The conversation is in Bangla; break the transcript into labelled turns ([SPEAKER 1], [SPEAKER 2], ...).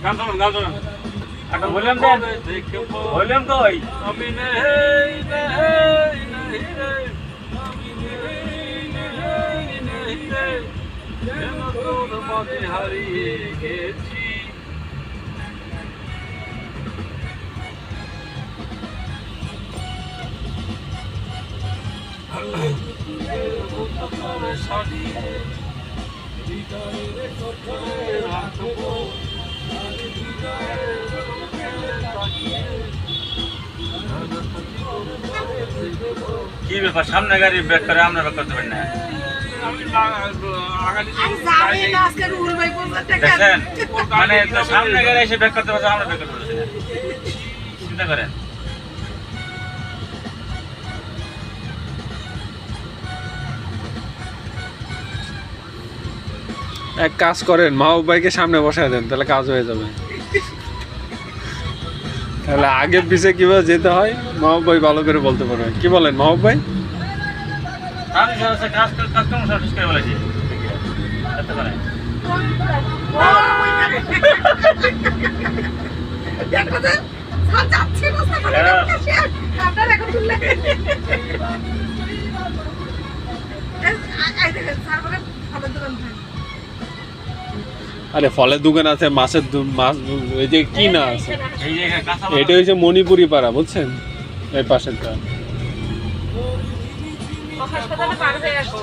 [SPEAKER 1] গান শোনান একটা বললাম দেন বললাম তো ওই আমি নেই নেই নেই রে আমি নেই নেই নেই রে যেন তোর মাঝে হারিয়ে গেছি কি ব্যাপার সামনে গাড়ি ব্রেক করে আমরা ব্রেক করতে পারি না দেখছেন মানে সামনে গাড়ি এসে ব্রেক করতে পারছে আমরা ব্রেক করতে পারছি না চিন্তা করেন
[SPEAKER 2] এক কাজ করেন মাহবুব ভাইকে সামনে বসায় দেন তাহলে কাজ হয়ে যাবে তাহলে আগে পিছে কিভাবে যেতে হয় মাহবুব ভাই ভালো করে বলতে পারবেন কি বলেন মাহবুব ভাই
[SPEAKER 1] আমি কাস্টমার সার্ভিস করে বলেছি করতে পারেন
[SPEAKER 2] আরে ফলের দোকান আছে মাছের মাছ ওই যে কি না আছে
[SPEAKER 1] এই যে কাঁচা
[SPEAKER 2] এটা হচ্ছে মণিপুরি পাড়া বুঝছেন এই পাশেরটা
[SPEAKER 3] হাসপাতালে পার হয়ে আসো